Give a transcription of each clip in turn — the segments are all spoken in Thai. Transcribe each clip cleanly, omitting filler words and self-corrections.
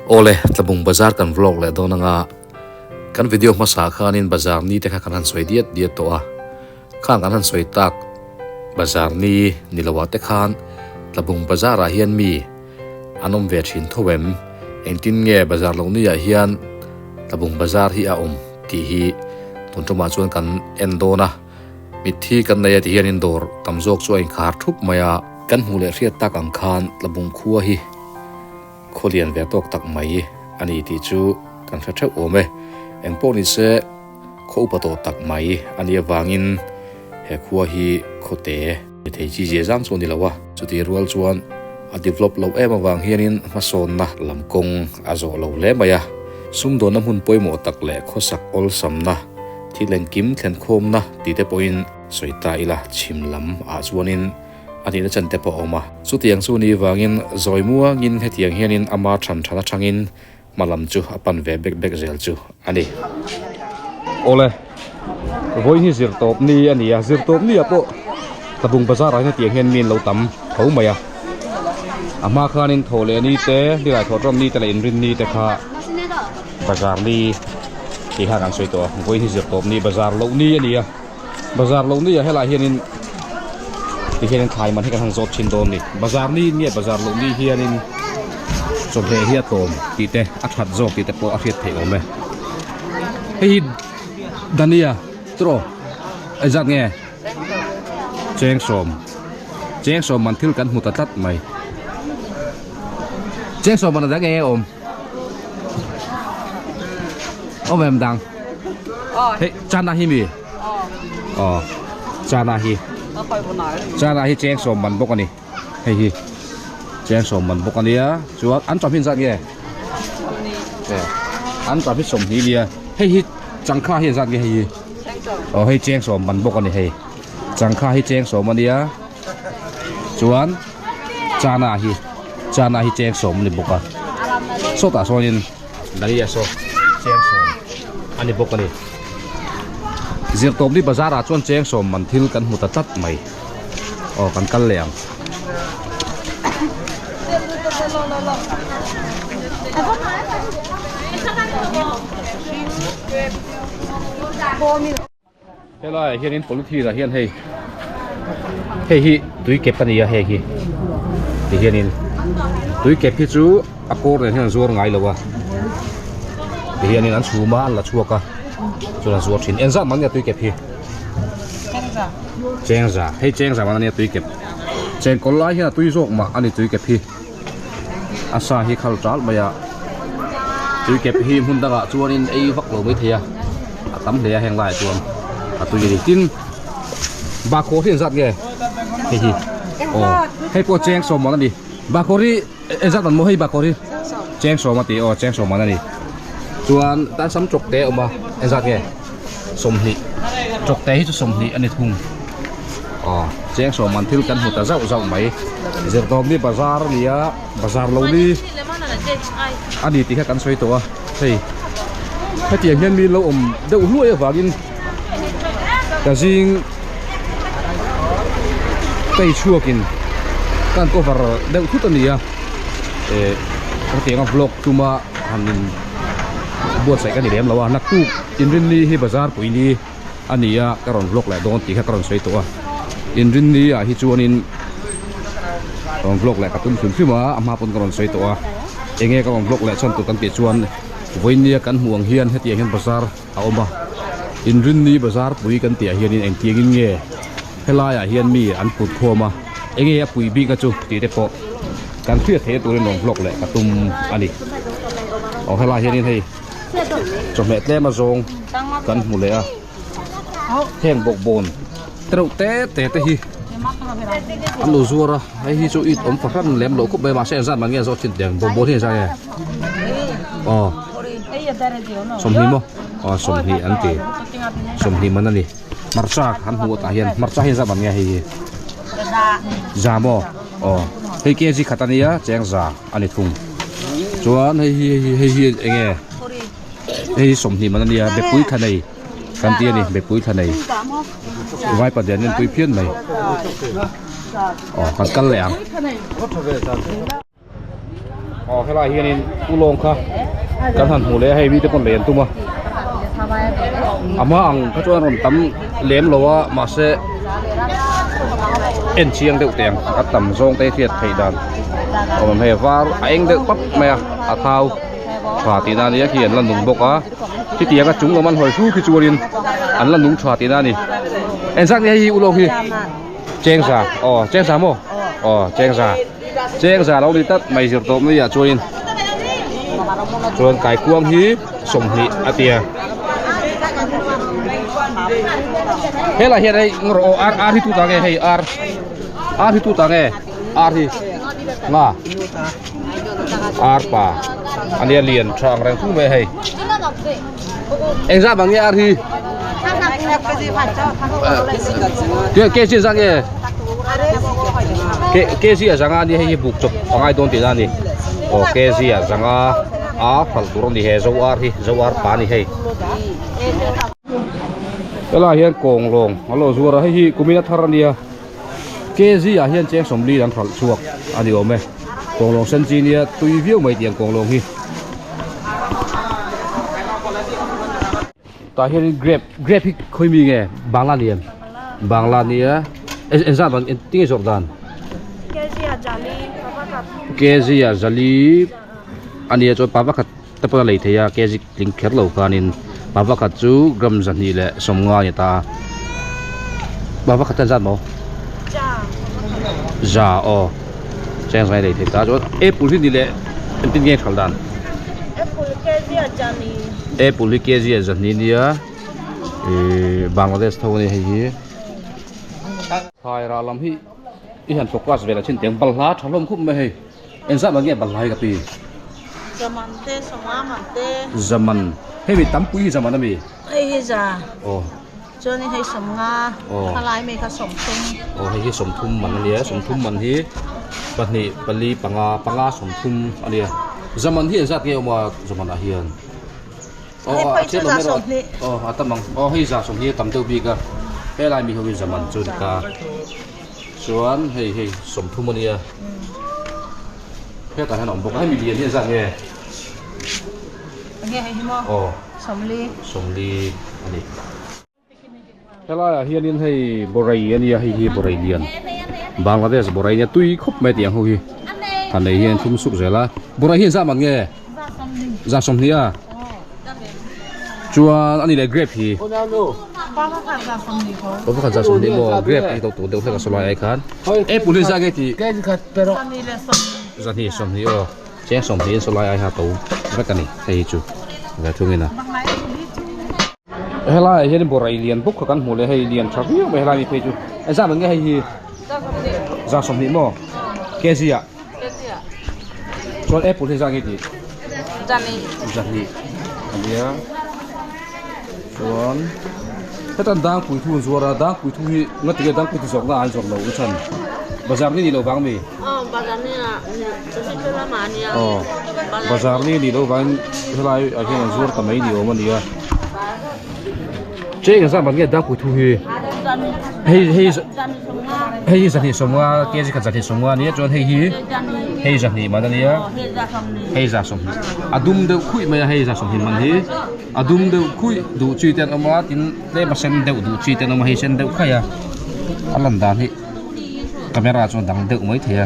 Ole tlabung bazar kan vlog le dona nga kan video masa khanin bazar ni te kha kan soi diet to a khan kan soi tak bazar ni nilawa te khan tlabung bazar a hian mi anom ve thin thowem engtin nge bazar lo ni ya hian tlabung bazar hi a ti hi tuntuma chuan kan endona mithi kan nei ti hian indor tamjok chu ein khar thup maya kan hule riat tak ang khan tlabung khuwa hi kholian ve tok tak mai ani ti chu kan thra thau ome engpo ni se kho pato tak mai ani awangin he khuwa hi khote thei chi je jang chu ni lawa chuti rual chuan a develop lo em awang hianin mason na lamkong azo lo le maya sumdo na hun poimo tak le khosak ol samna thilen kim thlen khom na ti te point soita ila chimlam a chuanin ani na chante po oma chutiang chu ni wangin zoimua ngin hetiang hianin ama than thana thangin malam chu apan ve bek zel chu ani ole voi hi zir top ni ani a zir top ni apo tabung bazar a hetiang hian min lo tam tho maya ama khanin thole ni te dilai thotrom ni te in rin ni te kha bazar ni ti ha kan soito voi hi zir top ni bazar lo ni ani a bazar lo ni a hela hianinที่เห็นไทยมันให้กันทางโซชินโดนนี่บาซาร์นี่เนี่ยบาซาร์ลงนี่เฮียนินจบเลยเฮียโตมตีเตะอัดหัดโจตีเตะโปอัดเฮียเทอมไหมเฮ้ยดานี่อะตรอไอ้จัดไงเจงสมมันทิลกันหุตตัดไหมเจงสมมันอะไรไงอมแม่มดังเฮ้ยจานาฮิมีอ๋อจานาฮิจานาฮิเจงสมมันบกอันนี้เฮ้ยเจงสมมันบกอันนี้อ่ะชัวอันจอมพินสักไงอันจอมพินสมฮีเดียเฮ้ยจังค่าเฮียสักไงเฮ้ยอ๋อเฮ้ยเจงสมมันบกอันนี้เฮ้ยจังค่าเฮ้ยเจงสมอันนี้อ่ะชัวจานาฮิเจงสมนี่บกอ่ะโซตาโซนินนั่นนี่โซเจงสมอันนี้บกอันนี้เสียงตบนี่บาซาร์ชวนเจงสมมันทิลกันหุตตัดไหมอ๋อกันเหลียงเฮ้ยไรเฮียนี่ผลทีละเฮียนเฮ้ยตุยเก็บกันนี่อะเฮ้ยเฮียนี่ตุยเก็บพี่จูอากอร์เนี่ยที่นั่นชัวร์ไงเลยวะเฮียนี่นั่นชัวร์มาละชัวร์กันส่วนส่วนชิ้นเอ็นซ่ามันเนี่ยตุยเก็บพี่เจงซ่าให้เจงซ่ามันเนี่ยตุยเก็บเจงคนไล่เฮียตุยโจกมาอันนี้ตุยเก็บพี่อาซาฮิคัลจัลมายาตุยเก็บพี่หุ่นตะกะชวนอินไอ้ฟักโลไม่เทียตั้มเทียแห่งไล่ชวนตุยดิจินบาโคที่เอ็นซ่าไงเฮ้ยโอ้ให้พวกเจงสมมันนี่บาโคที่เอ็นซ่าตันโมให้บาโคที่เจงสมมาตีเจงสมมันนี่ชวนด้านซ้ำจกเตะออกมาเอ็นซ่าไงสมหิจกเตะที่จะสมหิอันนี้ทุ่งเจงสมมันทิลกันหัวตาเจ้าไหมเจ้าตอมนี่บาซาร์นี่อะบาซาร์เรานี่อันนี้ตีแค่กันสวยตัวเฮ้ยถ้าเจียงเงี้ยมีเราเดี๋ยวลุ้ยฝากินแต่จริงไปชั่วกินการก็ฟาร์เดี๋ยวทุกตัวนี้อะถ้าเจียงบล็อกตัวมาทำนินบวชใส่กันดีเดียมแล้วว่านักตู้อินรินนี่ที่บาซาร์ปุ๋ยนี่อันนี้อะกระรอนบล็อกแหละโดนตีแค่กระรอนสวยตัวอินรินนี่อะที่ชวนอินกระรอนบล็อกแหละกระตุ้นขึ้นมาอามาปนกระรอนสวยตัวเองกระรอนบล็อกแหละฉันตัวตั้งเกียรชวนวันนี้กันห่วงเฮียนให้เตียงเฮียนบาซาร์เอามาอินรินนี่บาซาร์ปุ๋ยกันเตียเฮียนเองเตียงเงี้ยให้ลายเฮียนมีอันปุดโคมาเองปุ๋ยบีกระจุตีได้ปะการเชื่อเทตัวในหนองบล็อกแหละกระตุ้มอันนี้เอาให้ลายเฮียนให้จบแม่เต้มาทรงกันหมดเลยอ่ะแห้งบกบนเตะฮีอันลูซัวระไอ้ฮีโจอิดอมฝักรันแหลมโลกุบใบมาเส้นสั้นมันเงี้ยโจชิ้นแดงบกบนที่ใช่ไงสมฮีมั้งสมฮีอันตีสมฮีมันนั่นนี่มาร์ชักหันหัวตาเฮียนมาร์ชักเฮียนสั้นมันเงี้ยฮีจามอเฮ้ยเกจิขัดอันนี้อ่ะแจงจ่าอันนี้ทุ่งจวนเฮ้ยเองเฮ้ยสมฮีมันนั่นนี่เบ็ดปุ้ยขันในกันเตี้ยนี่เบ็ดปุ้ยขันในไว้ประเดี๋ยวนี้ปุ้ยเพี้ยนไหมกันแหลง อ๋อให้ลายเฮียนี่ตู้ลงค่ะกันหันหูเลยให้วิธีคนเรียนตุ้มอ่ะอามาอังเขาจะรำตั้มเลี้ยมเราว่ามาเสเอ็นเชียงเดือดเตียงก็ตั้มทรงเตะเทียดไทยดันเอามันให้ฟ้าเองเดือดปั๊บแม่อาเท้าชาตีนานี่เขียนลันหนุ่มบอกว่าที่เตียงก็จุงกับมันหอยชูคือจูรินอันลันหนุ่มชาตีนานี่เอ็นสักนี่ให้อุโลกีเจงซาอ๋อเจงซาโมอ๋อเจงซาเราดิตัดไม่เสียตัวไม่อยากจูรินส่วนไก่กวางฮีสมฮีอาเตียเฮ้ยละเฮ้ยไอ้งรออาร์ที่ตุตังเฮ้ยอาร์ที่ตุตังอาร์ที่ง่าอาร์ป่าอันนี้เรียนช่างแรงทุ่มเฮ้ยเอ็งทราบบางอย่างอาร์ที่เกจิสังเกจิสังอันนี้ให้บุกจบฟังไอ้โดนตีนั่นนี่โอเกจิสังฝัลตุรงนี่เฮ้ยเจ้าอาร์ป่านี่เฮ้ยเวลาเฮียนโกงลงฮัลโหลชัวร์ให้ฮีกุมินัทธารณีเกจิเฮียนเจ้าสมรีดังฝัลชัวร์อันนี้โอเมโกงลงเซนจีเนี่ยตุยวิวไม่เตียงโกงลงฮีตาเฮียนเกรบที่เคยมีไงบางลาเนียเอ็นซ่าบันติ้งจอร์แดนเกจิจาลีอันนี้จะป้าบักแต่พอเลยเทียเกจิลิงเคิร์ลกานินป้าบักจูกรัมจันนี่แหละสมงาเนี่ยตาป้าบักตันจันมั้งจ้าอ๋อแจ้งไงเลยเทียตาจดปุลินี่แหละเป็นติ้งเงี้ยขัลดันปุลิเกจิจันนี่เนี่ยบังกลาเทศเท่านี้ให้ฮีไทยราลัมฮีอีหันโฟกัสเวลาเช่นเตียงบัลลาทะลมคุ้มไม่ให้เอ็นซ่าบางอย่างบัลลากับปีzamanให้มีตั้มปุยzamanนะมีให้จ้าโอ้จนให้สมงาทลายไม่ก็สมทุ่มโอ้ให้สมทุ่มมันเนี้ยสมทุ่มมันที่ปัจจุบันลีปังาสมทุ่มอันเนี้ยzamanที่สักเกี่ยวมา zaman อาเฮียนโอ้เช่นเราไม่รอดโอ้อาตมังโอ้ให้จ่าสมที่ตั้มตัวบีก็ให้ลายมีเขาเป็น zaman จุดกาส่วนให้สมทุ่มมันเนี้ยให้แต่ให้หนุ่มบอกให้มีเรียนที่สักเนี่ยให้ฮิโมสมลีอันนี้เวลาเฮียนินให้บริเวณนี้ให้บริเวณบางประเทศบริเวณตุยคบไม่เตียงเขาคือท่านในเฮียนทุ่มสุกเสร็จละบริเวณสามันไงจ่าสมนี้อ่ะจวนอันนี้เลยเกรฟฮีป้าก็ขัดจ่าสมนี้เขาป้าก็ขัดจ่าสมนี้บ่เกรฟไอ้ตัวเดียวเท่ากับสลายไอ้คันปุลิซาเกติแกจะขัดpero จันนี่สมนี้อ๋อเจ้าสมนี้สลายไอ้หาตัวรักกันนี่ให้จูแบบทุ่งนี่นะเฮล่าเห็นบริเลียนพวกกันหมดเลยให้เลียนชักยิ่งไปเฮล่ามีเพจูไอ้ซ่ามันก็ให้ฮีจ่าสมนี้มั้งเกษียส่วนปุลิซาเกติจันนี่อันเดียส่วนถ้าตั้งดังคุยทุ่งส่วนดังคุยทุ่งนี่งั้นที่ดังคุยทุ่งสองอันสองเราอุชันบาซาร์นี่เราฟังมั้ยบาซาร์นี่อ่ะจะเป็นตัวละมาเนี่ยบาซาร์นี่เราฟังเท่าไรอาจจะมันส่วนทำไมนี่โอ้มันเนี่ยเจ๊กันสักบางอย่างดังคุยทุ่งให้สันนิษฐานว่าเกี่ยวกับสันนิษฐานว่าเนี่ยจนให้สันนิษฐานมันเนี่ยให้จ่าสมอดุมเดือดคุยไม่ให้จ่าสมหินมันที่อดุมเดือดคุยดูจีเตนออกมาทินได้มาเส้นเดือดดูจีเตนออกมาให้เส้นเดือดใครอ่ะอันนั้นด่านที่kamera จวนดังเดือดไม่เทีย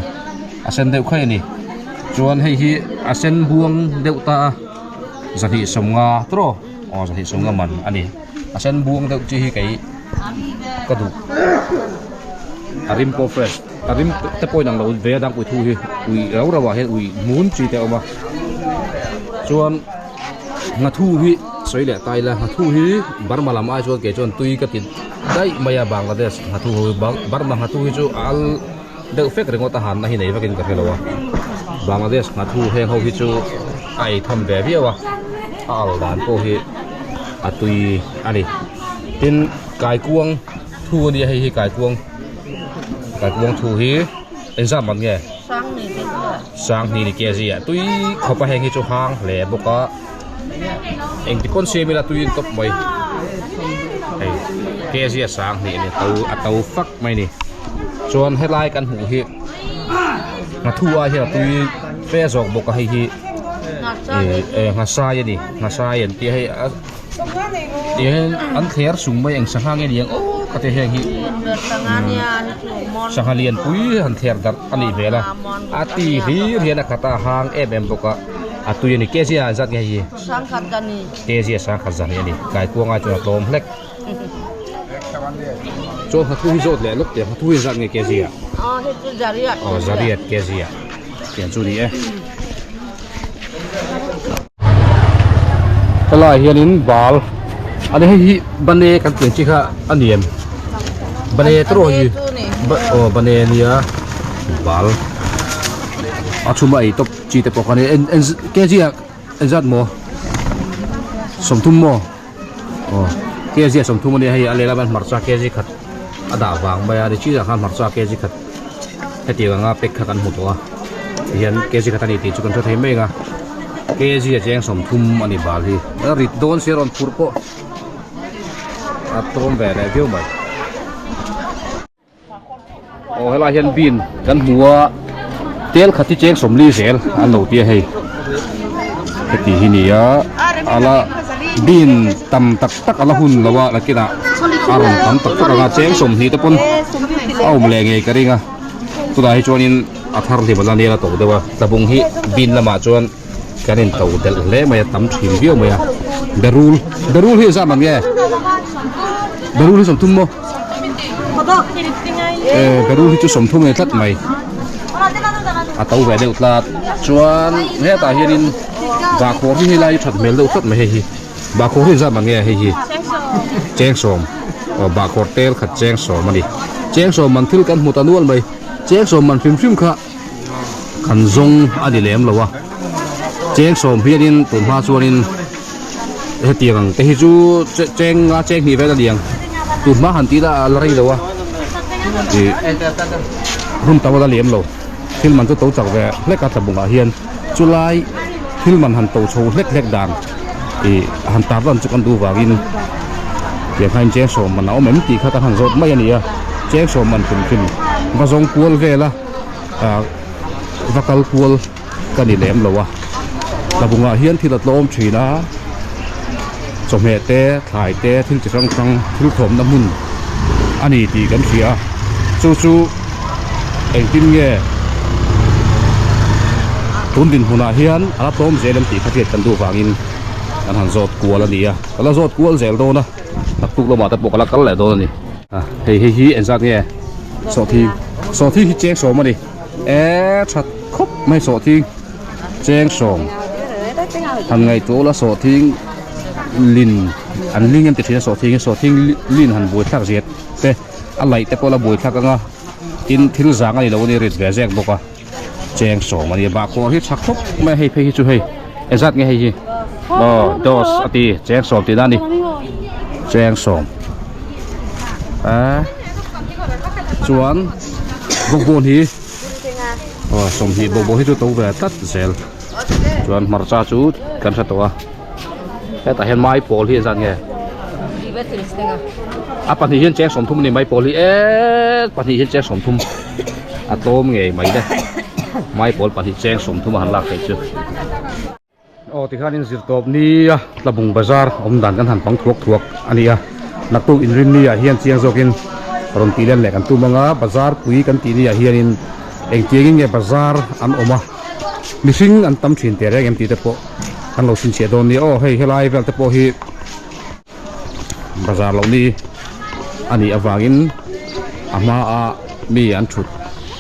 อาเส้นเดือดใครนี่จวนให้อาเส้นบวงเดือดตาสันนิษฐานงาตรอสันนิษฐานงามันอันนี้อาเส้นบวงเดือดจีให้ไก่กระดูกอาริมโปรเฟสอาริมตะโพยดังเราเวียดังอุยทูฮีอุยเราระว่าเห็นอุยมุนจีเตออกมาจวนงาทูฮีสวยเลยตายละงาทูฮีบาร์มาลามาจวนเกจวนตุยกติดได้มายาบังกลาเทศงาทูฮีบาร์มางาทูฮีจูอัลเด็กเฟกเรื่องทหารนะฮินัยว่ากินกันเหรอวะบังกลาเทศงาทูเฮงเขาฮีจูไอทำแบบนี้วะอัลดานโปฮีอัตุยอันนี้เป็นกายกวงทูนี่ให้กายกวงทูฮีเอ็นซ่ามันไงสังนี่เกี่ยสิอ่ะตุยเขาไปแห่งที่จูฮางแหล่บอกว่าเอ็งที่คนเสียมีละตุยตบไปเกี่ยสิอ่ะสังนี่เนี่ยตัวฟักไม่นี่ส่วนให้ไล่กันหูฮีมาทัวร์ที่ละตุย pe zok bok a hi ngạc sao nga sa ya ni nga sa yan ti hay ti an kher sung mai ang sang nge niang o ka te heng hi bertangannya mon sangalian pui han kher dar ani vela ati hi rian khata hang em boka atu yani kesia zat nge hi sangkat kani kesia sang khazan yani kai kuanga chu tlom hlek cho hatu hi zot le luk te hatu hi zat nge kesia itu jariat zariat kesia tian chu ni Kalai hianin bal ani hi bane kan tiang chi kha aniam bane tro hi bane nia bal achuma ai top chi te pokani en kezia zat mo somthum mo kezia somthum ni hai alela ban marcha kezi khat ada wang baya de chi ra khan marcha kezi khat heti nga pek kha kan mu to hian kezi khatani ti chu kan thei me nga kezi jeng somthum ani bal hi rit don seron purpo atom ve le view mai hela hian bin kan hua tel khati cheng somli zel an lo tia hei heti hi ni ya ala bin tam tak tak ala hun lawa lakina aron tam tak tak anga cheng som hi te pon au mle nge karinga tuda hi chuanin athar li balani la to dewa tabung hi bin lama chuan kanin to del le mai tam thim view mai darul hi za man nge darul hi som thum mo darul hi chu som thum nge tlat mai atau ve deuh tlat chuan he ta hianin ba khor hi lai that mel deuh tlat mai hi ba khor hi za man nge hi cheng som ba khor tel khat cheng som ani cheng som man thil kan mutanual mai cheng som man phim kha khan zong ani lem lowa cheng som hianin tum ha chuanin he tiang te hi chu cheng ni ve da liang tum ma han ti da la ri lowa ti rum ta wala lem lo thil man chu to chak ve hleka tabunga hian chulai thil man han to chho hlek dan e han tar lan chu kan du wangin ye khain cheng som man au mem ti kha ta han zot mai ani a cheng som man phim ma zong kual vela vakal kual kani lem lowa tabunga hian thil atlom thina chome te thlai te thil chi rang thil thom na mun ani ti kan sia chu eng tin nge tun din huna hian ala tom zelem ti khathet kan du wangin an han zot kual ania kala zot kual zel do na naktuk lo ma ta pokala kal le do ni hi en zat nge so thi hi cheng so ma ni that khop mai so thi cheng som han ngai to la so thi lin an ling em ti thina so thi lin han boi thak zet te alai te pola boi thak anga tin thil zang ani lo ni rit ve jek boka cheng som ani ba ko hi thak khop mai hei phei chu hei ezat nge hei hi dos ati cheng som ti dani cheng som chuan bokbon hi som hi bokbon hi chu to ve tat zel chuan marcha chu kan sa to a ta hian mai pol hi zan nge apa ni hian cheng som thum ni mai pol hi pani hian cheng som thum atom nge mai da mai pol pani cheng som thum han lak chu ti khanin zirtop ni labung bazar om dan kan han pang thuak ani a naktu inrin ni a hian chiang zokin ron ti len le kan tu manga bazar pui kan ti ni a hianin eng tiangin nge bazar an oma missing an tam thin te reng em ti te po an lo sin che don ni hei helai vel te po hi bazar lo ni ani awangin ama a mi an thut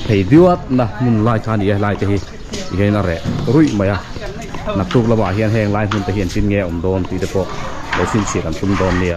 thei diwat na mun lai thani lai te hi hian a re rui maya naktuk lama hian heng lai mun te hian tin nge om don ti te po lo sin che kan tum don ni